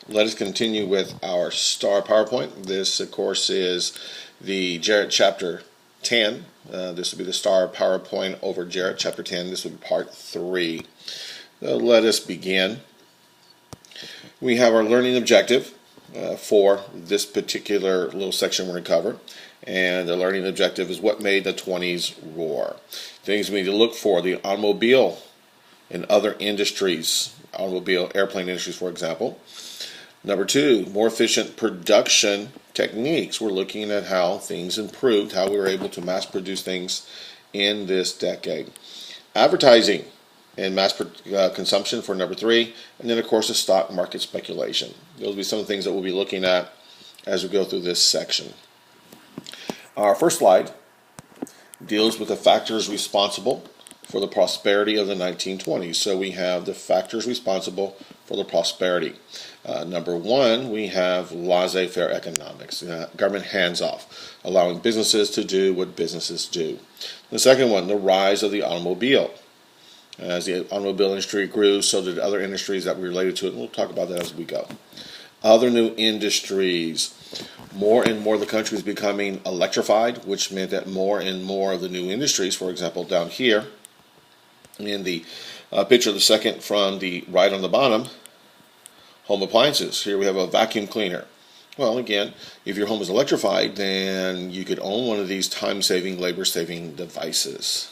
Let us continue with our STAAR PowerPoint. This, of course, is the Jarrett Chapter 10. This will be the STAAR PowerPoint over Jarrett Chapter 10. This will be Part 3. So let us begin. We have our learning objective for this particular little section we're going to cover. And the learning objective is what made the 20s roar. Things we need to look for: the automobile and other industries, automobile, airplane industries, for example. Number 2, more efficient production techniques. We're looking at how things improved, how we were able to mass produce things in this decade. Advertising and mass consumption for number 3. And then, of course, the stock market speculation. Those will be some of the things that we'll be looking at as we go through this section. Our first slide deals with the factors responsible for the prosperity of the 1920s. So we have the factors responsible for the prosperity. Number 1, we have laissez-faire economics, government hands-off, allowing businesses to do what businesses do. The second one, the rise of the automobile. As the automobile industry grew, so did other industries that were related to it, and we'll talk about that as we go. Other new industries. More and more of the country is becoming electrified, which meant that more and more of the new industries, for example, down here, in the picture, the second from the right on the bottom, home appliances. Here we have a vacuum cleaner. Well, again, if your home is electrified, then you could own one of these time-saving, labor-saving devices.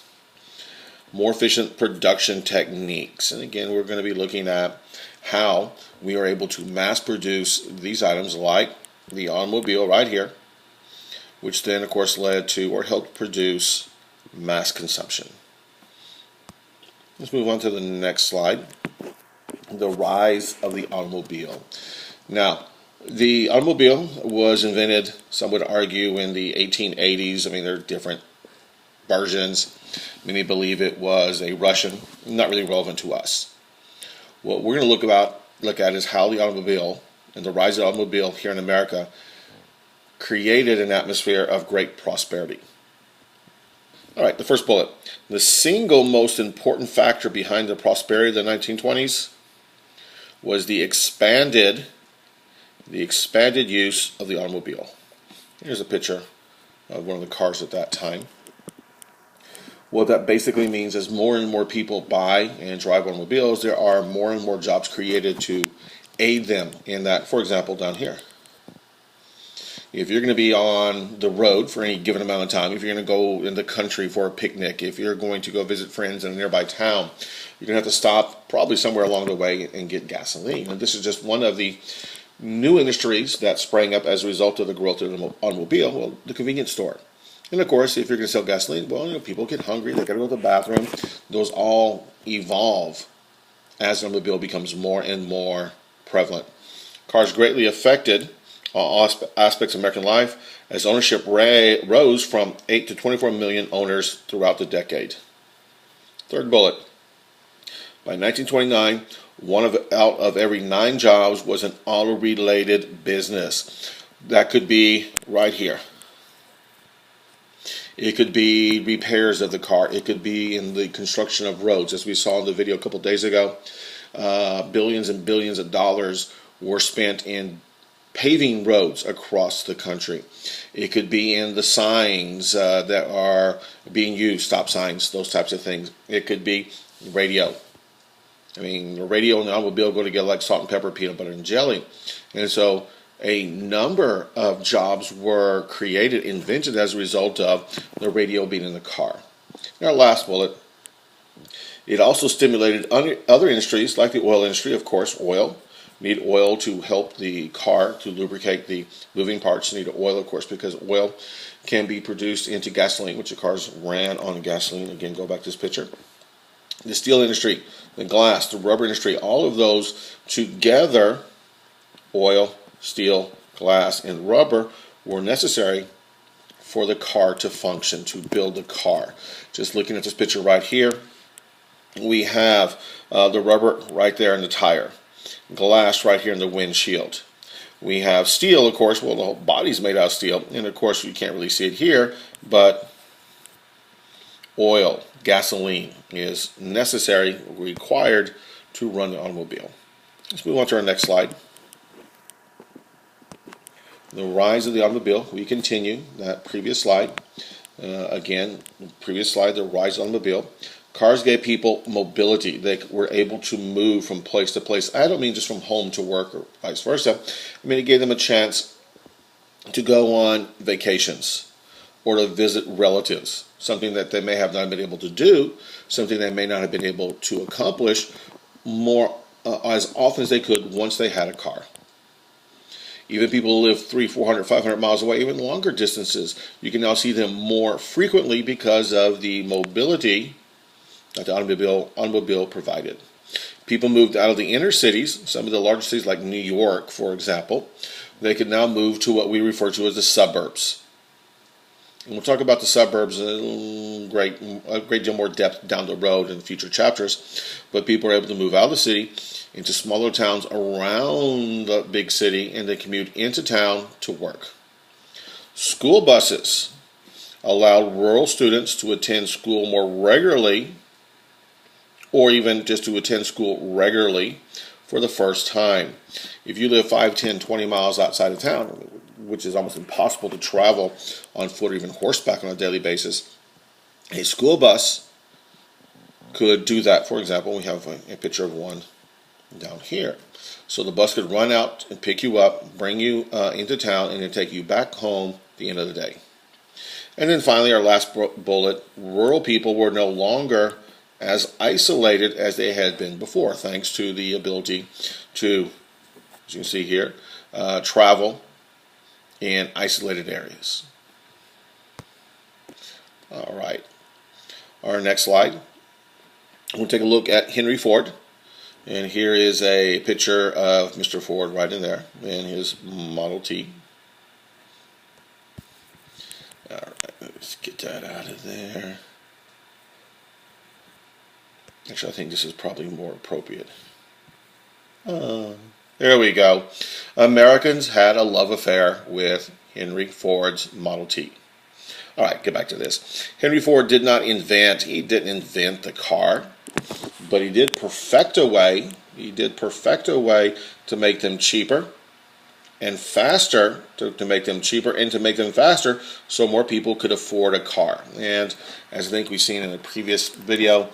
More efficient production techniques. And again, we're going to be looking at how we are able to mass produce these items, like the automobile right here, which then, of course, led to or helped produce mass consumption. Let's move on to the next slide. The rise of the automobile. Now, the automobile was invented, some would argue, in the 1880s. I mean, there are different versions. Many believe it was a Russian, not really relevant to us. What we're going to look at is how the automobile and the rise of the automobile here in America created an atmosphere of great prosperity. All right, the first bullet. The single most important factor behind the prosperity of the 1920s was the expanded use of the automobile. Here's a picture of one of the cars at that time. What that basically means is more and more people buy and drive automobiles. There are more and more jobs created to aid them in that. For example, down here, if you're going to be on the road for any given amount of time, if you're going to go in the country for a picnic, if you're going to go visit friends in a nearby town, you're going to have to stop probably somewhere along the way and get gasoline. And this is just one of the new industries that sprang up as a result of the growth of the automobile. Well, the convenience store. And of course, if you're going to sell gasoline, well, people get hungry, they got to go to the bathroom. Those all evolve as the automobile becomes more and more prevalent. Cars greatly affected all aspects of American life as ownership rose from 8 to 24 million owners throughout the decade. Third bullet. By 1929, out of every 9 jobs was an auto-related business. That could be right here. It could be repairs of the car. It could be in the construction of roads. As we saw in the video a couple days ago, billions and billions of dollars were spent in paving roads across the country. It could be in the signs that are being used, stop signs, those types of things. It could be radio. I mean, the radio and the automobile go together like salt and pepper, peanut butter and jelly. And so a number of jobs were created, invented as a result of the radio being in the car. And our last bullet, it also stimulated other industries like the oil industry, of course, oil. Need oil to help the car, to lubricate the moving parts. You need oil, of course, because oil can be produced into gasoline, which the cars ran on gasoline. Again, go back to this picture. The steel industry, the glass, the rubber industry, all of those together, oil, steel, glass, and rubber, were necessary for the car to function, to build the car. Just looking at this picture right here, we have the rubber right there in the tire. Glass right here in the windshield. We have steel, of course. Well, the whole body's made out of steel, and of course you can't really see it here, but oil, gasoline is necessary, required to run the automobile. Let's move on to our next slide. The rise of the automobile. We continue that previous slide. Again, previous slide, the rise of the automobile. Cars gave people mobility. They were able to move from place to place. I don't mean just from home to work or vice versa. I mean, it gave them a chance to go on vacations or to visit relatives, something that they may have not been able to do, something they may not have been able to accomplish more as often as they could once they had a car. Even people who live 300, 400, 500 miles away, even longer distances, you can now see them more frequently because of the mobility that the automobile provided. People moved out of the inner cities, some of the larger cities like New York, for example. They could now move to what we refer to as the suburbs. And we'll talk about the suburbs in a great deal more depth down the road in future chapters. But people are able to move out of the city into smaller towns around the big city, and they commute into town to work. School buses allowed rural students to attend school more regularly, or even just to attend school regularly for the first time. If you live 5, 10, 20 miles outside of town, which is almost impossible to travel on foot or even horseback on a daily basis, a school bus could do that. For example, we have a picture of one down here. So the bus could run out and pick you up, bring you into town, and then take you back home at the end of the day. And then finally, our last bullet, rural people were no longer as isolated as they had been before, thanks to the ability to, as you can see here, travel in isolated areas. All right. Our next slide, we'll take a look at Henry Ford. And here is a picture of Mr. Ford right in there in his Model T. All right, let's get that out of there. Actually, I think this is probably more appropriate. There we go. Americans had a love affair with Henry Ford's Model T. All right, get back to this. Henry Ford didn't invent the car, but he did perfect a way. He did perfect a way to make them cheaper and faster, to make them cheaper and to make them faster, so more people could afford a car. And as I think we've seen in a previous video,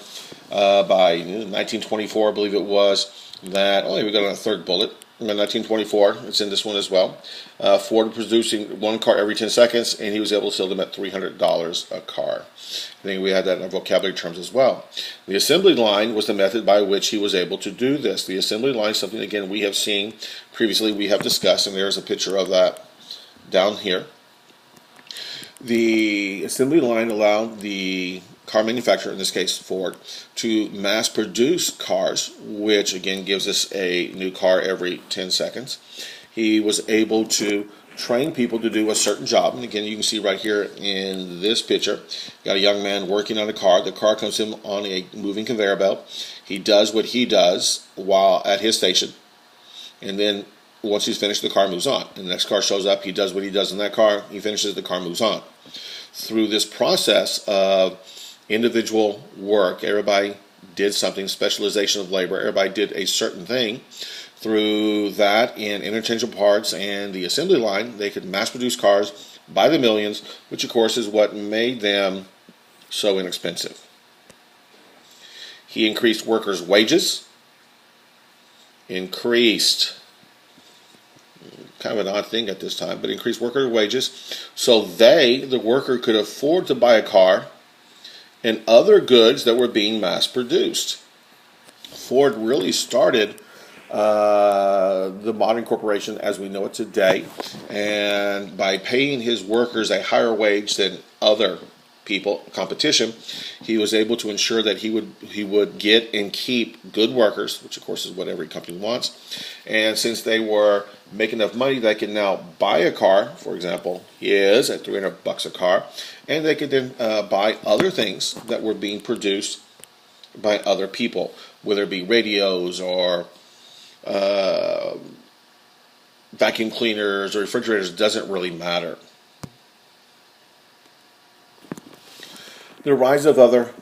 by 1924, I believe it was, that, we got on a third bullet. In 1924, it's in this one as well. Ford was producing one car every 10 seconds, and he was able to sell them at $300 a car. I think we had that in our vocabulary terms as well. The assembly line was the method by which he was able to do this. The assembly line is something, again, we have seen previously, we have discussed, and there's a picture of that down here. The assembly line allowed the car manufacturer, in this case Ford, to mass produce cars, which again gives us a new car every 10 seconds. He was able to train people to do a certain job, and again you can see right here in this picture, got a young man working on a car. The car comes to him on a moving conveyor belt. He does what he does while at his station, and then once he's finished, the car moves on. And the next car shows up, he does what he does in that car, he finishes, the car moves on. Through this process of individual work, everybody did something, specialization of labor, everybody did a certain thing. Through that and interchangeable parts and the assembly line, they could mass produce cars by the millions, which of course is what made them so inexpensive. He increased workers' wages, kind of an odd thing at this time, but increased worker wages so the worker could afford to buy a car and other goods that were being mass produced. Ford really started the modern corporation as we know it today, and by paying his workers a higher wage than other competition, he was able to ensure that he would get and keep good workers, which of course is what every company wants. And since they were making enough money, they can now buy a car. For example, his at $300 a car, and they could then buy other things that were being produced by other people, whether it be radios or vacuum cleaners or refrigerators. Doesn't really matter. The rise of other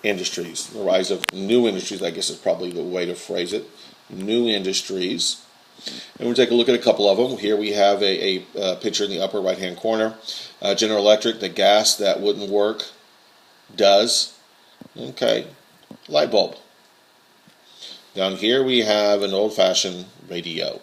industries, the rise of new industries, I guess is probably the way to phrase it. New industries And we'll take a look at a couple of them. Here we have a picture in the upper right-hand corner. General Electric, the gas that wouldn't work does. Okay, light bulb. Down here we have an old-fashioned radio.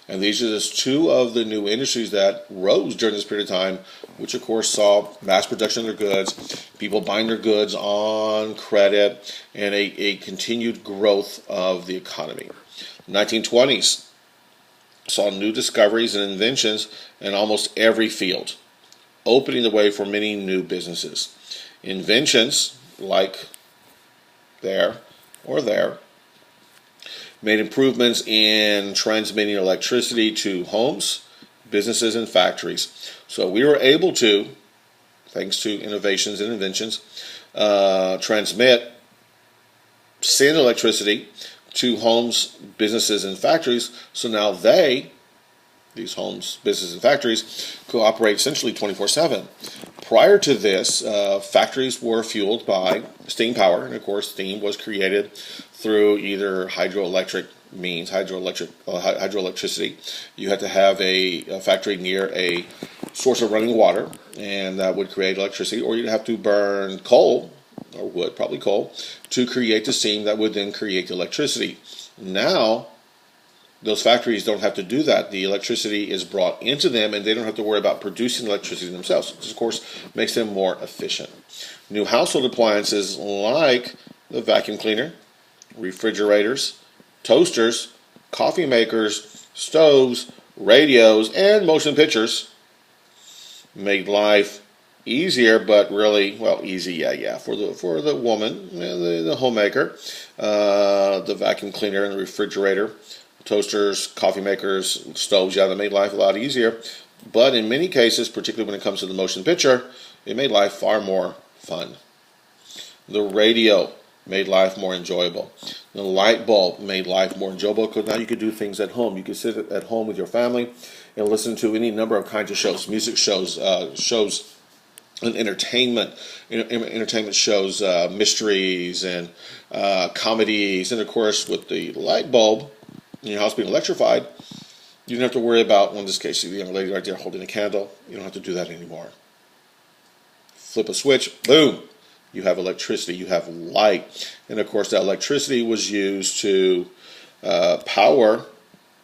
And these are just two of the new industries that rose during this period of time, which of course saw mass production of their goods, people buying their goods on credit, and a continued growth of the economy. The 1920s saw new discoveries and inventions in almost every field, opening the way for many new businesses. Inventions, like there, made improvements in transmitting electricity to homes, businesses, and factories. So we were able to, thanks to innovations and inventions, send electricity to homes, businesses, and factories. So now these homes, businesses, and factories, could operate essentially 24/7. Prior to this, factories were fueled by steam power, and of course steam was created through either hydroelectricity. You had to have a factory near a source of running water, and that would create electricity, or you'd have to burn coal, or wood, probably coal, to create the steam that would then create the electricity. Now, those factories don't have to do that. The electricity is brought into them, and they don't have to worry about producing electricity themselves, which of course makes them more efficient. New household appliances like the vacuum cleaner, refrigerators, toasters, coffee makers, stoves, radios, and motion pictures made life easier, but really, well, easy, for the woman, the homemaker, the vacuum cleaner and the refrigerator, toasters, coffee makers, stoves, that made life a lot easier. But in many cases, particularly when it comes to the motion picture, it made life far more fun. The radio made life more enjoyable. The light bulb made life more enjoyable because now you could do things at home. You could sit at home with your family and listen to any number of kinds of shows, music shows, and entertainment shows, mysteries and comedies. And of course, with the light bulb in your house being electrified, you don't have to worry about, in this case, the young lady right there holding a candle. You don't have to do that anymore. Flip a switch, boom. You have electricity, you have light. And of course, that electricity was used to power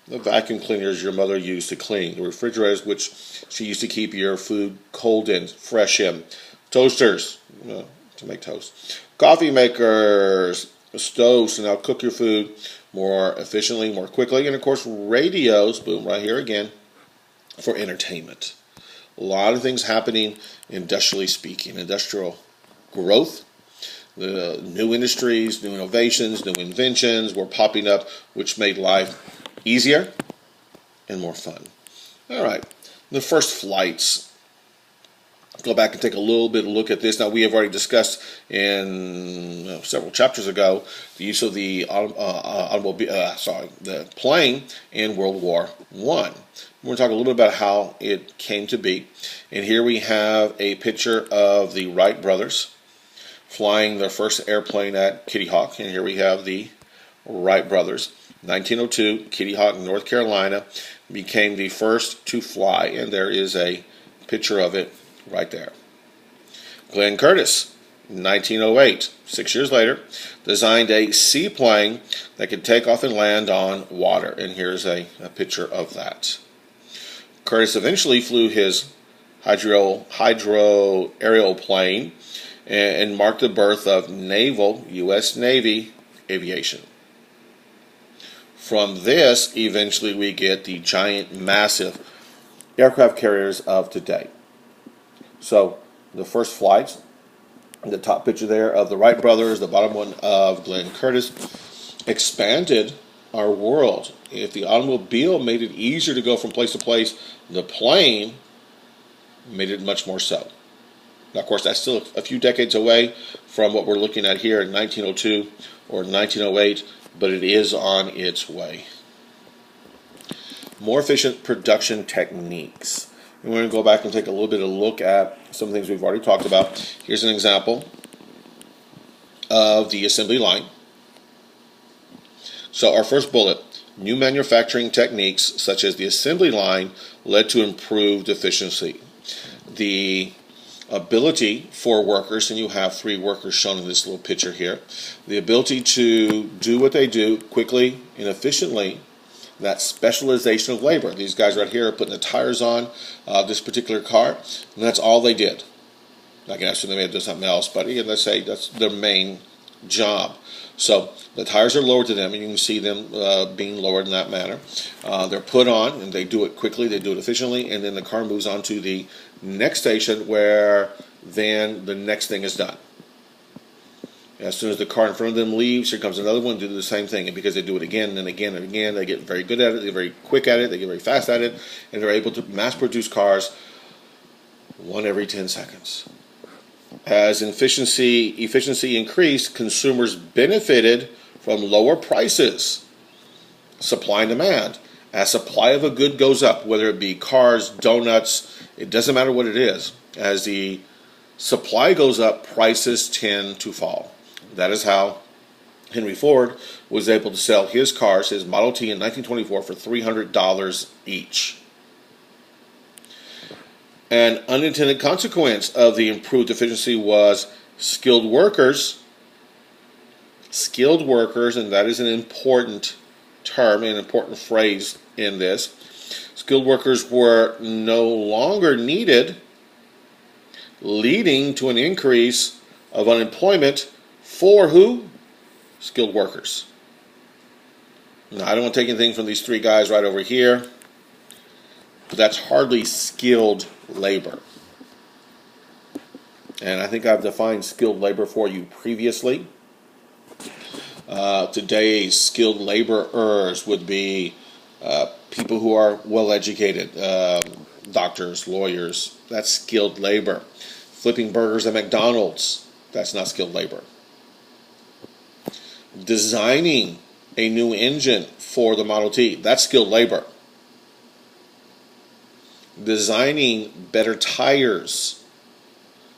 the vacuum cleaners your mother used to clean, the refrigerators which she used to keep your food cold in, fresh in, toasters to make toast, coffee makers, stoves to now cook your food more efficiently, more quickly, and of course, radios, boom, right here again, for entertainment. A lot of things happening industrially speaking, industrial growth, the new industries, new innovations, new inventions were popping up, which made life easier and more fun. All right, the first flights. Go back and take a little bit of a look at this. Now, we have already discussed in several chapters ago the use of the the plane in World War I. We're going to talk a little bit about how it came to be. And here we have a picture of the Wright brothers flying their first airplane at Kitty Hawk. And here we have the Wright brothers. 1902, Kitty Hawk, North Carolina, became the first to fly. And there is a picture of it right there. Glenn Curtiss, 1908, 6 years later, designed a seaplane that could take off and land on water. And here's a picture of that. Curtiss eventually flew his hydro aerial plane and marked the birth of naval, U.S. Navy aviation. From this, eventually we get the giant, massive aircraft carriers of today. So, the first flights, the top picture there of the Wright brothers, the bottom one of Glenn Curtiss, expanded our world. If the automobile made it easier to go from place to place, the plane made it much more so. Now, of course, that's still a few decades away from what we're looking at here in 1902 or 1908, but it is on its way. More efficient production techniques. And we're going to go back and take a little bit of a look at some things we've already talked about. Here's an example of the assembly line. So our first bullet, New manufacturing techniques, such as the assembly line, led to improved efficiency. The ability for workers, and you have 3 workers shown in this little picture here, the ability to do what they do quickly and efficiently, that specialization of labor. These guys right here are putting the tires on this particular car, and that's all they did. I can actually they may have done something else, but again, let's say that's their main job. So the tires are lowered to them, and you can see them being lowered in that manner. They're put on, and they do it quickly, they do it efficiently, and then the car moves on to the next station where then the next thing is done. As soon as the car in front of them leaves, here comes another one to do the same thing. And because they do it again and again and again, they get very good at it, they're very quick at it, they get very fast at it, and they're able to mass produce cars one every 10 seconds. As efficiency increased, consumers benefited from lower prices. Supply and demand. As supply of a good goes up, whether it be cars, donuts, it doesn't matter what it is. As the supply goes up, prices tend to fall. That is how Henry Ford was able to sell his cars, his Model T in 1924, for $300 each. An unintended consequence of the improved efficiency was skilled workers, and that is an important term, an important phrase in this. Skilled workers were no longer needed, leading to an increase of unemployment for who? Skilled workers. Now, I don't want to take anything from these 3 guys right over here, but that's hardly skilled labor. And I think I've defined skilled labor for you previously. Today's skilled laborers would be people who are well educated, doctors, lawyers. That's skilled labor. Flipping burgers at McDonald's, that's not skilled labor. Designing a new engine for the Model T, that's skilled labor. Designing better tires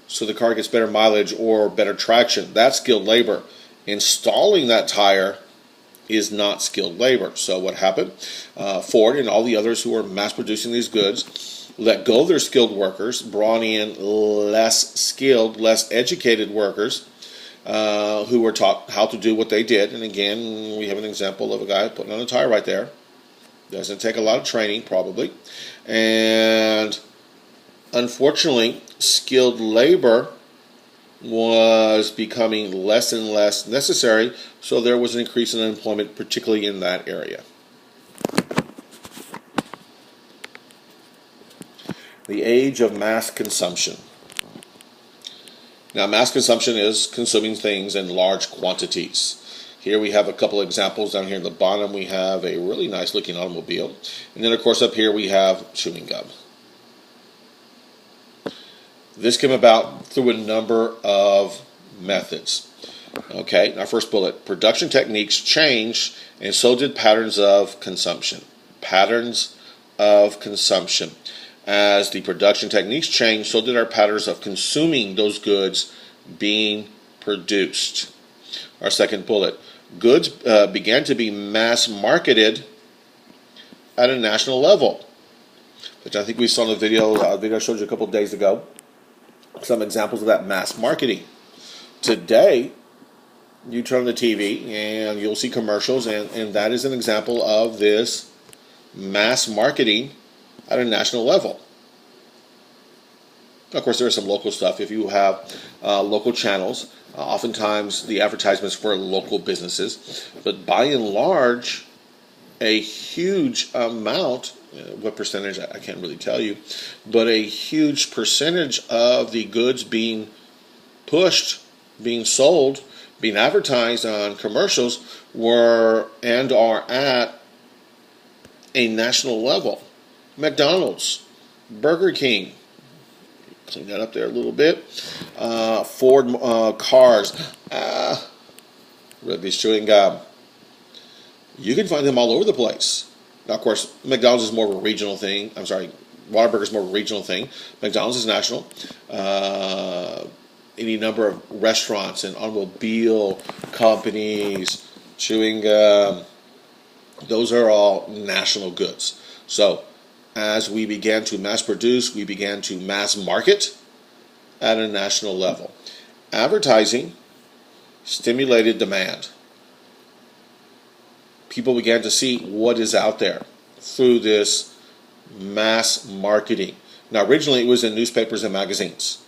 so the car gets better mileage or better traction, that's skilled labor. Installing that tire is not skilled labor. So what happened? Ford and all the others who are mass producing these goods let go of their skilled workers, brought in less skilled, less educated workers who were taught how to do what they did. And again, we have an example of a guy putting on a tire right there. Doesn't take a lot of training, probably. And unfortunately, skilled labor was becoming less and less necessary, so there was an increase in unemployment, particularly in that area. The age of mass consumption. Now, mass consumption is consuming things in large quantities. Here we have a couple examples. Down here in the bottom, we have a really nice looking automobile. And then, of course, up here we have chewing gum. This came about through a number of methods. Okay, our first bullet. Production techniques changed, and so did patterns of consumption. Patterns of consumption. As the production techniques changed, so did our patterns of consuming those goods being produced. Our second bullet. Goods began to be mass marketed at a national level, which I think we saw in the video. I showed you a couple of days ago. Some examples of that mass marketing. Today, you turn on the TV and you'll see commercials, and that is an example of this mass marketing at a national level. Of course, there is some local stuff. If you have local channels, oftentimes the advertisements for local businesses, but by and large, a huge amount, what percentage, I can't really tell you, but a huge percentage of the goods being pushed, being sold, being advertised on commercials were and are at a national level. McDonald's, Burger King, clean that up there a little bit, Ford cars, Rugby's chewing gum. You can find them all over the place. Now, of course, McDonald's is more of a regional thing. I'm sorry, Whataburger is more of a regional thing. McDonald's is national. Any number of restaurants and automobile companies, chewing gum, Those are all national goods. So as we began to mass produce, we began to mass market at a national level. Advertising stimulated demand. People began to see what is out there through this mass marketing. Now, originally it was in newspapers and magazines,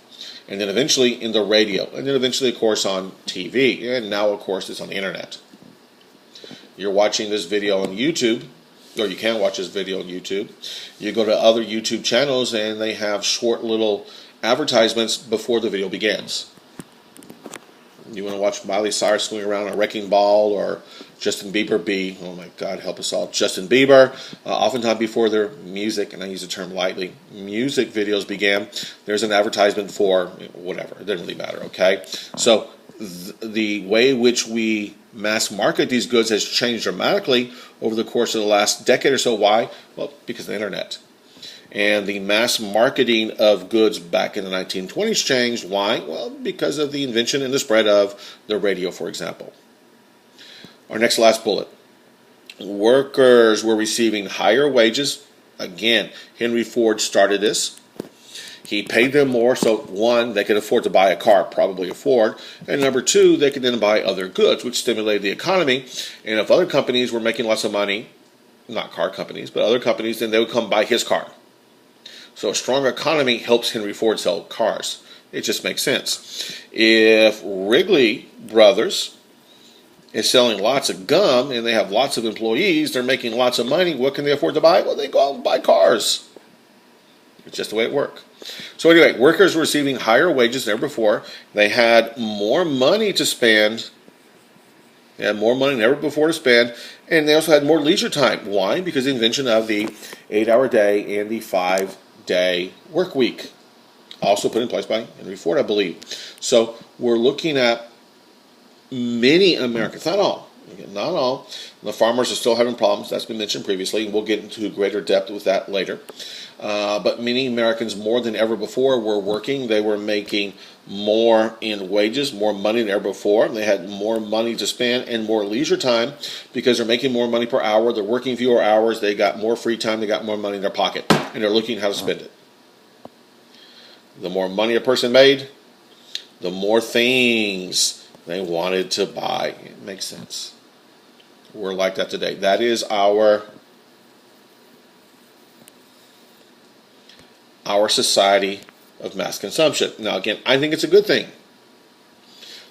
and then eventually in the radio, and then eventually, of course, on TV, and now, of course, it's on the internet. You're watching this video on YouTube, or you can watch this video on YouTube. You go to other YouTube channels, and they have short little advertisements before the video begins. You want to watch Miley Cyrus swing around a wrecking ball, or Justin Bieber be, oh my God, help us all, Justin Bieber. Oftentimes before their music, and I use the term lightly, music videos began, there's an advertisement for whatever. It doesn't really matter, okay? So the way in which we mass market these goods has changed dramatically over the course of the last decade or so. Why? Well, because of the internet. And the mass marketing of goods back in the 1920s changed. Why? Well, because of the invention and the spread of the radio, for example. Our next last bullet. Workers were receiving higher wages. Again, Henry Ford started this. He paid them more, so one, they could afford to buy a car, probably a Ford, and number two, they could then buy other goods, which stimulated the economy. And if other companies were making lots of money, not car companies, but other companies, then they would come buy his car. So a strong economy helps Henry Ford sell cars. It just makes sense. If Wrigley Brothers is selling lots of gum and they have lots of employees, they're making lots of money, what can they afford to buy? Well, they go out and buy cars. It's just the way it works. So anyway, workers were receiving higher wages than ever before. They had more money to spend. They had more money than ever before to spend. And they also had more leisure time. Why? Because of the invention of the 8-hour day and the 5-day work week. Also put in place by Henry Ford, I believe. So we're looking at many Americans, not all. Again, not all. The farmers are still having problems. That's been mentioned previously, and we'll get into greater depth with that later. But many Americans, more than ever before, were working. They were making more in wages, more money than ever before. They had more money to spend and more leisure time because they're making more money per hour. They're working fewer hours. They got more free time. They got more money in their pocket, and they're looking at how to spend it. The more money a person made, the more things they wanted to buy. It makes sense. We're like that today. That is our society of mass consumption. Now, again, I think it's a good thing.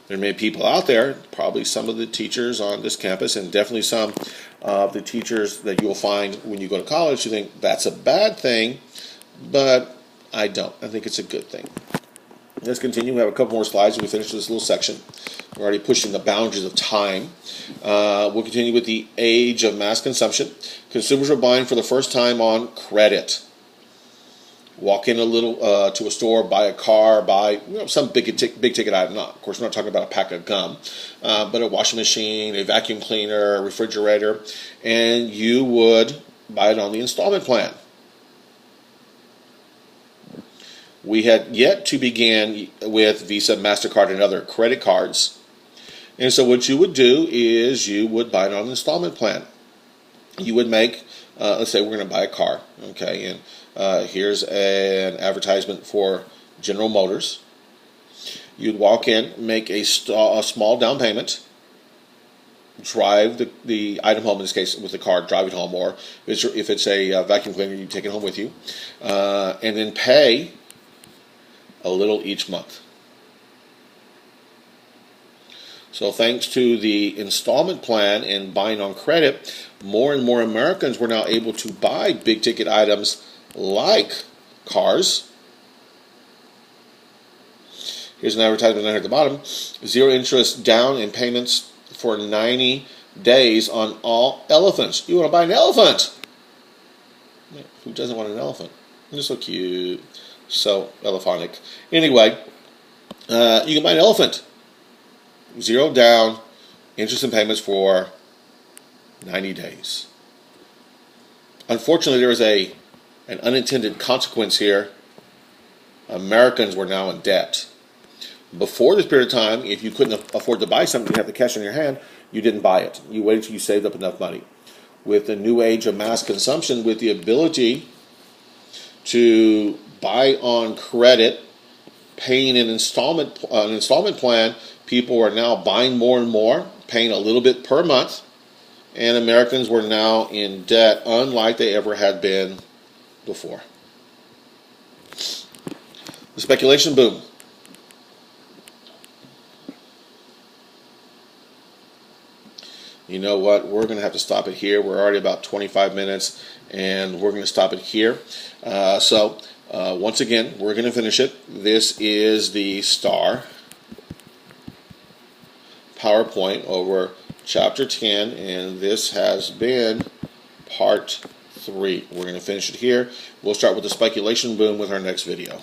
There may be people out there, probably some of the teachers on this campus, and definitely some of the teachers that you'll find when you go to college who think that's a bad thing, but I don't. I think it's a good thing. Let's continue. We have a couple more slides and we finish this little section. We're already pushing the boundaries of time. We'll continue with the age of mass consumption. Consumers were buying for the first time on credit. Walk in to a store, buy a car, buy some big ticket item. Of course, we're not talking about a pack of gum, but a washing machine, a vacuum cleaner, a refrigerator, and you would buy it on the installment plan. We had yet to begin with Visa, MasterCard, and other credit cards. And so what you would do is you would buy it on an installment plan. You would make, let's say we're going to buy a car, okay, and here's an advertisement for General Motors. You'd walk in, make a small down payment, drive the item home, in this case with the car, drive it home, or if it's a vacuum cleaner, you take it home with you, and then pay a little each month. So thanks to the installment plan and buying on credit, more and more Americans were now able to buy big ticket items like cars. Here's an advertisement down here at the bottom. 0 interest down and payments for 90 days on all elephants. You want to buy an elephant? Who doesn't want an elephant? They're so cute. So elephonic. Anyway, you can buy an elephant. 0 down, interest and payments for 90 days. Unfortunately, there is an unintended consequence here. Americans were now in debt. Before this period of time, if you couldn't afford to buy something, you have the cash in your hand, you didn't buy it. You waited until you saved up enough money. with the new age of mass consumption, with the ability to buy on credit, paying an installment plan. People are now buying more and more, paying a little bit per month, and Americans were now in debt unlike they ever had been before. The speculation boom. You know what? We're going to have to stop it here. We're already about 25 minutes, and we're going to stop it here. Once again, we're going to finish it. This is the STAAR PowerPoint over Chapter 10, and this has been Part 3. We're going to finish it here. We'll start with the speculation boom with our next video.